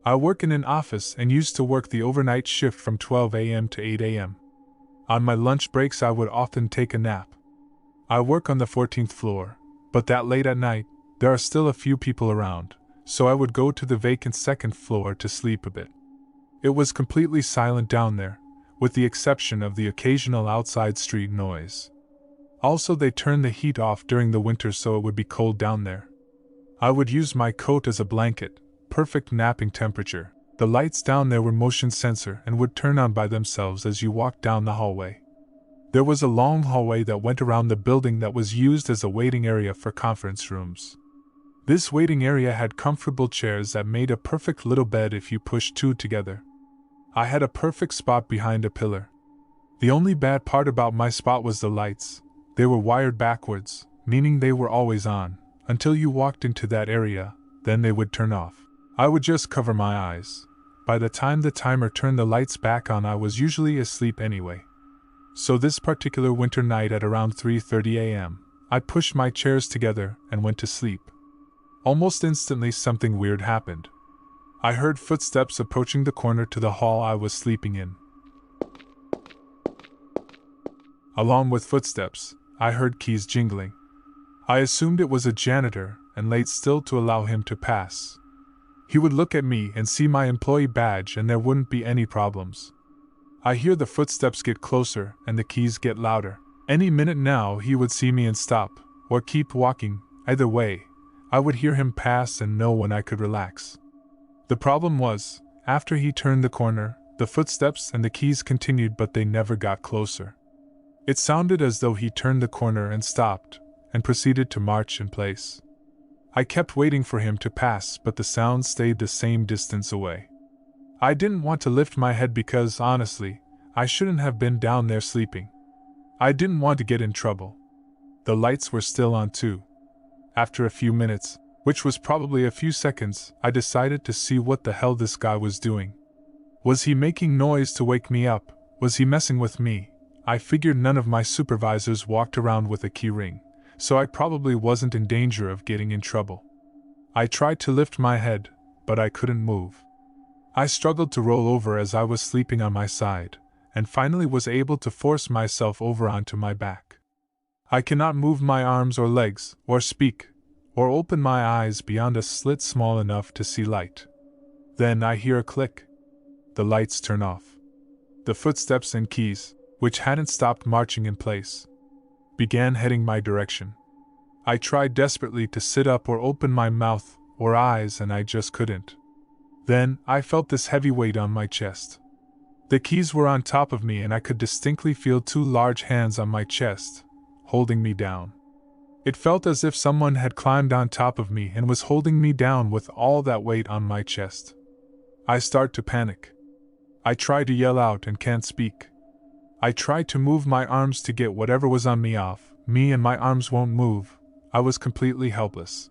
I work in an office and used to work the overnight shift from 12 a.m. to 8 a.m. On my lunch breaks, I would often take a nap. I work on the 14th floor, but that late at night, there are still a few people around, so I would go to the vacant second floor to sleep a bit. It was completely silent down there, with the exception of the occasional outside street noise. Also, they turned the heat off during the winter so it would be cold down there. I would use my coat as a blanket, perfect napping temperature. The lights down there were motion sensor and would turn on by themselves as you walked down the hallway. There was a long hallway that went around the building that was used as a waiting area for conference rooms. This waiting area had comfortable chairs that made a perfect little bed if you pushed two together. I had a perfect spot behind a pillar. The only bad part about my spot was the lights. They were wired backwards, meaning they were always on, until you walked into that area, then they would turn off. I would just cover my eyes. By the time the timer turned the lights back on, I was usually asleep anyway. So this particular winter night at around 3:30 a.m., I pushed my chairs together and went to sleep. Almost instantly something weird happened. I heard footsteps approaching the corner to the hall I was sleeping in. Along with footsteps, I heard keys jingling. I assumed it was a janitor and laid still to allow him to pass. He would look at me and see my employee badge and there wouldn't be any problems. I hear the footsteps get closer and the keys get louder. Any minute now he would see me and stop, or keep walking. Either way, I would hear him pass and know when I could relax. The problem was, after he turned the corner, the footsteps and the keys continued but they never got closer. It sounded as though he turned the corner and stopped, and proceeded to march in place. I kept waiting for him to pass but the sound stayed the same distance away. I didn't want to lift my head because, honestly, I shouldn't have been down there sleeping. I didn't want to get in trouble. The lights were still on too. After a few minutes, which was probably a few seconds, I decided to see what the hell this guy was doing. Was he making noise to wake me up? Was he messing with me? I figured none of my supervisors walked around with a key ring, so I probably wasn't in danger of getting in trouble. I tried to lift my head, but I couldn't move. I struggled to roll over as I was sleeping on my side, and finally was able to force myself over onto my back. I cannot move my arms or legs, or speak, or open my eyes beyond a slit small enough to see light. Then I hear a click. The lights turn off. The footsteps and keys, which hadn't stopped marching in place, began heading my direction. I tried desperately to sit up or open my mouth or eyes and I just couldn't. Then, I felt this heavy weight on my chest. The keys were on top of me and I could distinctly feel two large hands on my chest, holding me down. It felt as if someone had climbed on top of me and was holding me down with all that weight on my chest. I start to panic. I try to yell out and can't speak. I try to move my arms to get whatever was on me off me and my arms won't move. I was completely helpless.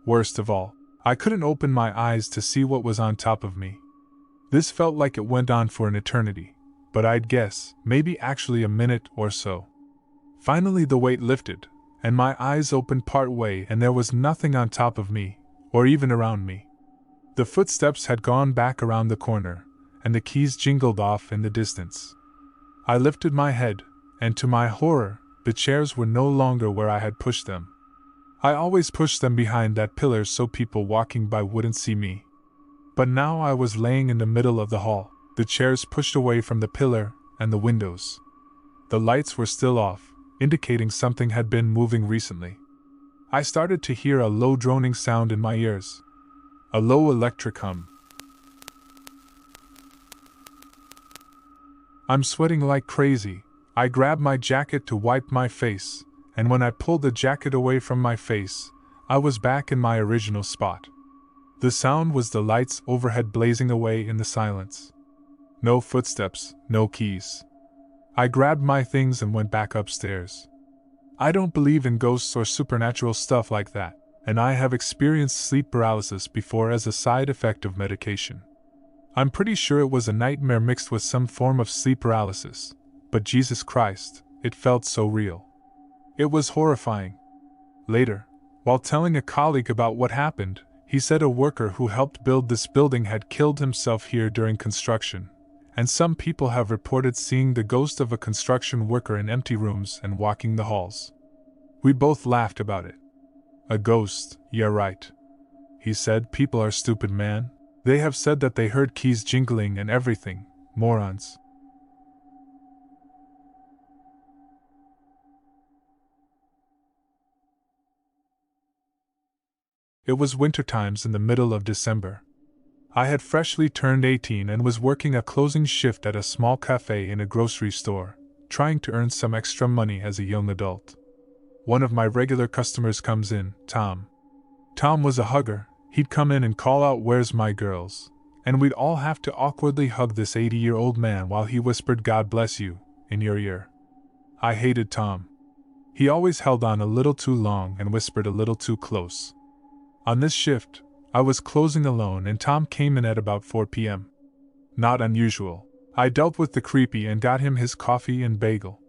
Worst of all, I couldn't open my eyes to see what was on top of me. This felt like it went on for an eternity, but I'd guess, maybe actually a minute or so. Finally the weight lifted, and my eyes opened part way and there was nothing on top of me, or even around me. The footsteps had gone back around the corner, and the keys jingled off in the distance. I lifted my head, and to my horror, the chairs were no longer where I had pushed them. I always pushed them behind that pillar so people walking by wouldn't see me. But now I was laying in the middle of the hall, the chairs pushed away from the pillar and the windows. The lights were still off, indicating something had been moving recently. I started to hear a low droning sound in my ears. A low electric hum. I'm sweating like crazy. I grabbed my jacket to wipe my face, and when I pulled the jacket away from my face, I was back in my original spot. The sound was the lights overhead blazing away in the silence. No footsteps, no keys. I grabbed my things and went back upstairs. I don't believe in ghosts or supernatural stuff like that, and I have experienced sleep paralysis before as a side effect of medication. I'm pretty sure it was a nightmare mixed with some form of sleep paralysis, but Jesus Christ, it felt so real. It was horrifying. Later, while telling a colleague about what happened, He said a worker who helped build this building had killed himself here during construction, and some people have reported seeing the ghost of a construction worker in empty rooms and walking the halls. We both laughed about it. A ghost, yeah right. He said, people are stupid, man. They have said that they heard keys jingling and everything, morons. It was winter times in the middle of December. I had freshly turned 18 and was working a closing shift at a small cafe in a grocery store, trying to earn some extra money as a young adult. One of my regular customers comes in, Tom. Tom was a hugger. He'd come in and call out, "Where's my girls?" And we'd all have to awkwardly hug this 80-year-old man while he whispered, "God bless you," in your ear. I hated Tom. He always held on a little too long and whispered a little too close. On this shift, I was closing alone and Tom came in at about 4 p.m. Not unusual. I dealt with the creepy and got him his coffee and bagel.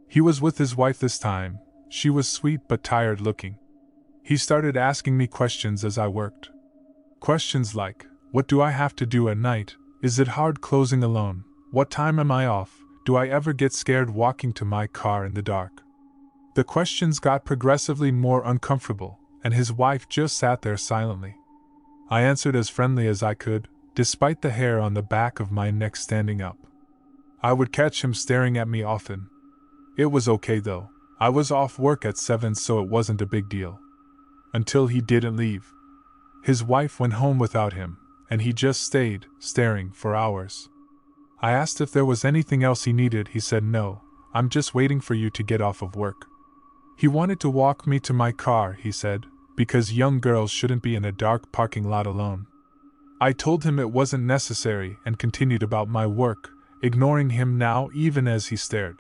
He was with his wife this time. She was sweet but tired looking. He started asking me questions as I worked. Questions like, what do I have to do at night? Is it hard closing alone? What time am I off? Do I ever get scared walking to my car in the dark? The questions got progressively more uncomfortable, and his wife just sat there silently. I answered as friendly as I could, despite the hair on the back of my neck standing up. I would catch him staring at me often. It was okay though. I was off work at 7, so it wasn't a big deal. Until he didn't leave. His wife went home without him, and he just stayed, staring, for hours. I asked if there was anything else he needed. He said, "No, I'm just waiting for you to get off of work." He wanted to walk me to my car, he said, because young girls shouldn't be in a dark parking lot alone. I told him it wasn't necessary and continued about my work, ignoring him now even as he stared.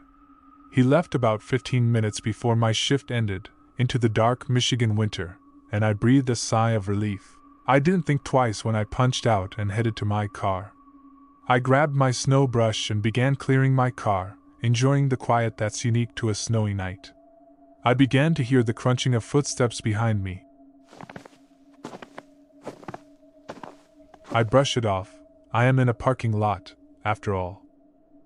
He left about 15 minutes before my shift ended, into the dark Michigan winter, and I breathed a sigh of relief. I didn't think twice when I punched out and headed to my car. I grabbed my snow brush and began clearing my car, enjoying the quiet that's unique to a snowy night. I began to hear the crunching of footsteps behind me. I brush it off. I am in a parking lot, after all.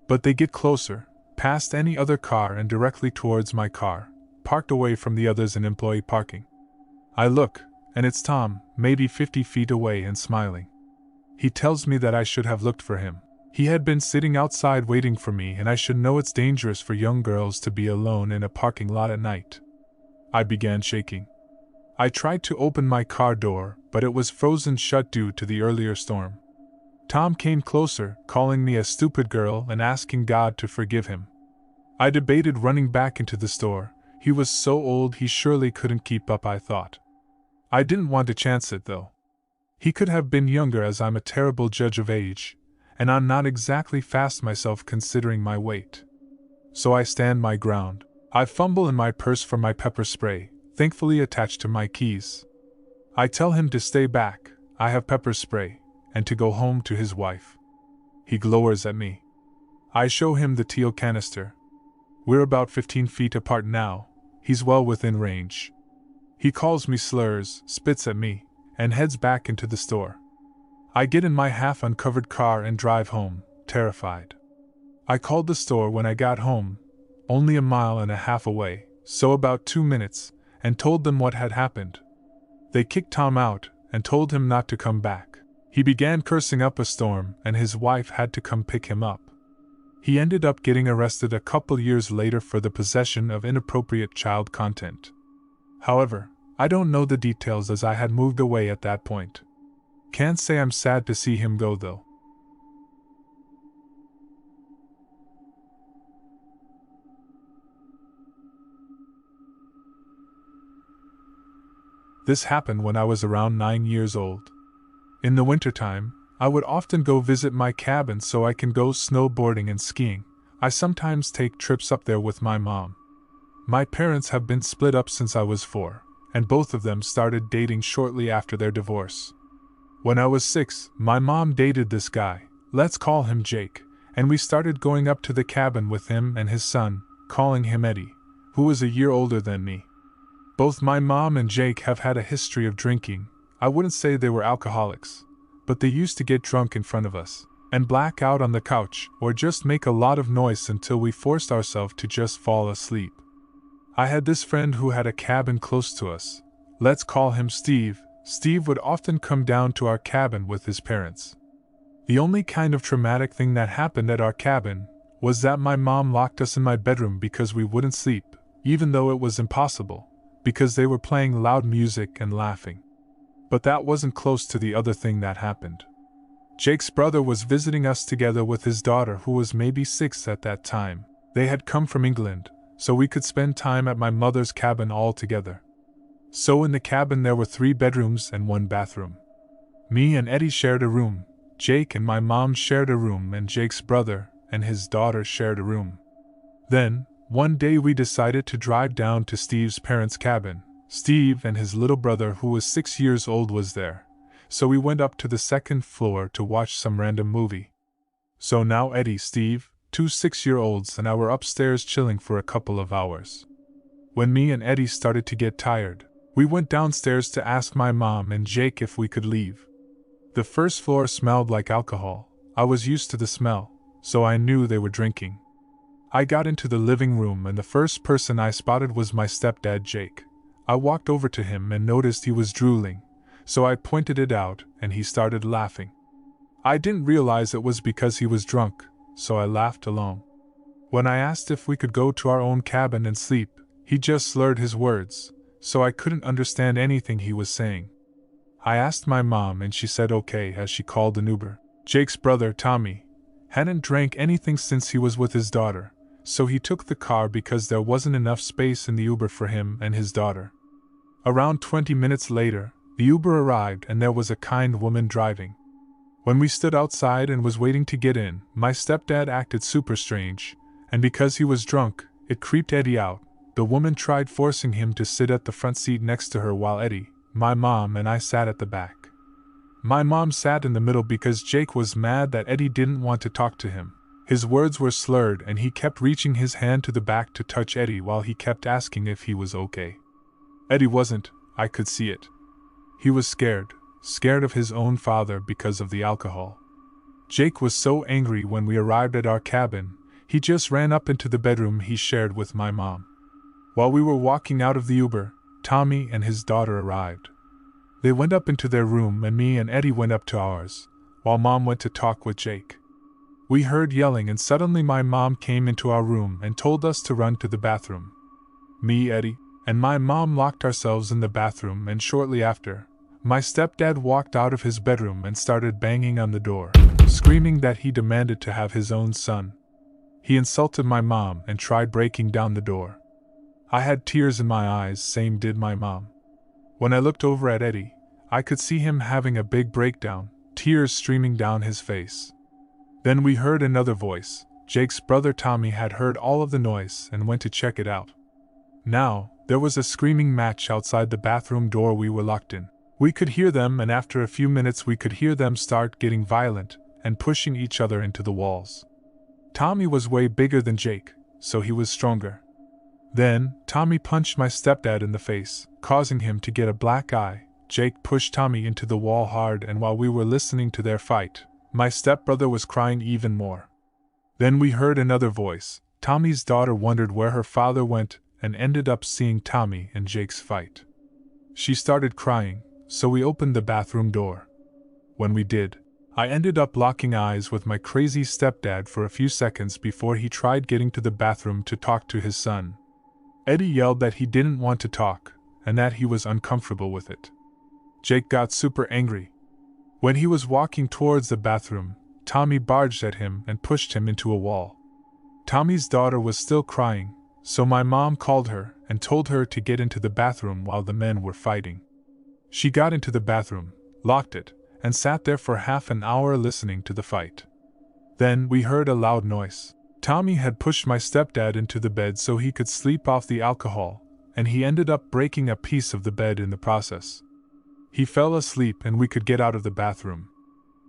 But they get closer, past any other car and directly towards my car, parked away from the others in employee parking. I look, and it's Tom, maybe 50 feet away and smiling. He tells me that I should have looked for him. He had been sitting outside waiting for me, and I should know it's dangerous for young girls to be alone in a parking lot at night. I began shaking. I tried to open my car door, but it was frozen shut due to the earlier storm. Tom came closer, calling me a stupid girl and asking God to forgive him. I debated running back into the store. He was so old he surely couldn't keep up, I thought. I didn't want to chance it though. He could have been younger, as I'm a terrible judge of age, and I'm not exactly fast myself considering my weight. So I stand my ground. I fumble in my purse for my pepper spray, thankfully attached to my keys. I tell him to stay back, I have pepper spray, and to go home to his wife. He glowers at me. I show him the teal canister. We're about 15 feet apart now. He's well within range. He calls me slurs, spits at me, and heads back into the store. I get in my half-uncovered car and drive home, terrified. I called the store when I got home, only a mile and a half away, so about 2 minutes, and told them what had happened. They kicked Tom out and told him not to come back. He began cursing up a storm, and his wife had to come pick him up. He ended up getting arrested a couple years later for the possession of inappropriate child content. However, I don't know the details as I had moved away at that point. Can't say I'm sad to see him go though. This happened when I was around 9 years old. In the wintertime, I would often go visit my cabin so I can go snowboarding and skiing. I sometimes take trips up there with my mom. My parents have been split up since I was 4, and both of them started dating shortly after their divorce. When I was 6, my mom dated this guy, let's call him Jake, and we started going up to the cabin with him and his son, calling him Eddie, who was a year older than me. Both my mom and Jake have had a history of drinking, I wouldn't say they were alcoholics, but they used to get drunk in front of us, and black out on the couch, or just make a lot of noise until we forced ourselves to just fall asleep. I had this friend who had a cabin close to us. Let's call him Steve. Steve would often come down to our cabin with his parents. The only kind of traumatic thing that happened at our cabin was that my mom locked us in my bedroom because we wouldn't sleep, even though it was impossible, because they were playing loud music and laughing. But that wasn't close to the other thing that happened. Jake's brother was visiting us together with his daughter, who was maybe 6 at that time. They had come from England, so we could spend time at my mother's cabin all together. So in the cabin there were 3 bedrooms and 1 bathroom. Me and Eddie shared a room, Jake and my mom shared a room, and Jake's brother and his daughter shared a room. Then, one day we decided to drive down to Steve's parents' cabin. Steve and his little brother, who was 6 years old, was there, so we went up to the 2nd floor to watch some random movie. So now Eddie, Steve, 2 6-year-olds, and I were upstairs chilling for a couple of hours. When me and Eddie started to get tired, we went downstairs to ask my mom and Jake if we could leave. The first floor smelled like alcohol. I was used to the smell, so I knew they were drinking. I got into the living room, and the first person I spotted was my stepdad, Jake. I walked over to him and noticed he was drooling, so I pointed it out, and he started laughing. I didn't realize it was because he was drunk, so I laughed along. When I asked if we could go to our own cabin and sleep, he just slurred his words, so I couldn't understand anything he was saying. I asked my mom, and she said okay as she called an Uber. Jake's brother, Tommy, hadn't drank anything since he was with his daughter, so he took the car because there wasn't enough space in the Uber for him and his daughter. Around 20 minutes later, the Uber arrived and there was a kind woman driving. When we stood outside and was waiting to get in, my stepdad acted super strange, and because he was drunk, it creeped Eddie out. The woman tried forcing him to sit at the front seat next to her while Eddie, my mom, and I sat at the back. My mom sat in the middle because Jake was mad that Eddie didn't want to talk to him. His words were slurred and he kept reaching his hand to the back to touch Eddie while he kept asking if he was okay. Eddie wasn't, I could see it. He was scared of his own father because of the alcohol. Jake was so angry when we arrived at our cabin, he just ran up into the bedroom he shared with my mom. While we were walking out of the Uber, Tommy and his daughter arrived. They went up into their room and me and Eddie went up to ours, while Mom went to talk with Jake. We heard yelling and suddenly my mom came into our room and told us to run to the bathroom. Me, Eddie, and my mom locked ourselves in the bathroom, and shortly after, my stepdad walked out of his bedroom and started banging on the door, screaming that he demanded to have his own son. He insulted my mom and tried breaking down the door. I had tears in my eyes, same did my mom. When I looked over at Eddie, I could see him having a big breakdown, tears streaming down his face. Then we heard another voice. Jake's brother Tommy had heard all of the noise and went to check it out. Now, there was a screaming match outside the bathroom door we were locked in. We could hear them, and after a few minutes we could hear them start getting violent and pushing each other into the walls. Tommy was way bigger than Jake, so he was stronger. Then, Tommy punched my stepdad in the face, causing him to get a black eye. Jake pushed Tommy into the wall hard, and while we were listening to their fight, my stepbrother was crying even more. Then we heard another voice. Tommy's daughter wondered where her father went and ended up seeing Tommy and Jake's fight. She started crying, so we opened the bathroom door. When we did, I ended up locking eyes with my crazy stepdad for a few seconds before he tried getting to the bathroom to talk to his son. Eddie yelled that he didn't want to talk, and that he was uncomfortable with it. Jake got super angry. When he was walking towards the bathroom, Tommy barged at him and pushed him into a wall. Tommy's daughter was still crying, so my mom called her and told her to get into the bathroom while the men were fighting. She got into the bathroom, locked it, and sat there for half an hour listening to the fight. Then we heard a loud noise. Tommy had pushed my stepdad into the bed so he could sleep off the alcohol, and he ended up breaking a piece of the bed in the process. He fell asleep and we could get out of the bathroom.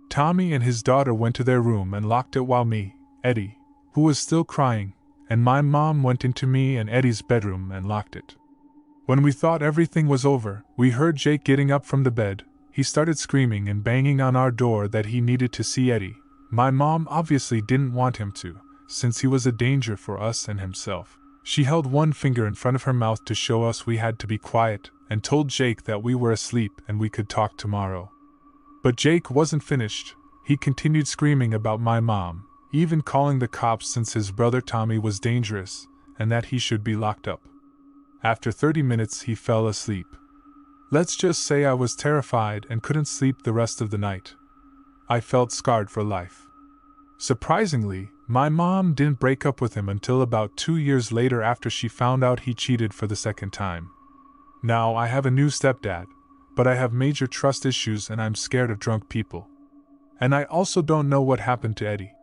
Tommy and his daughter went to their room and locked it while me, Eddie, who was still crying, and my mom went into me and Eddie's bedroom and locked it. When we thought everything was over, we heard Jake getting up from the bed, He started screaming and banging on our door that he needed to see Eddie. My mom obviously didn't want him to, since he was a danger for us and himself. She held one finger in front of her mouth to show us we had to be quiet, and told Jake that we were asleep and we could talk tomorrow. But Jake wasn't finished. He continued screaming about my mom, even calling the cops since his brother Tommy was dangerous, and that he should be locked up. After 30 minutes he fell asleep. Let's just say I was terrified and couldn't sleep the rest of the night. I felt scarred for life. Surprisingly, my mom didn't break up with him until about 2 years later after she found out he cheated for the second time. Now I have a new stepdad, but I have major trust issues and I'm scared of drunk people. And I also don't know what happened to Eddie.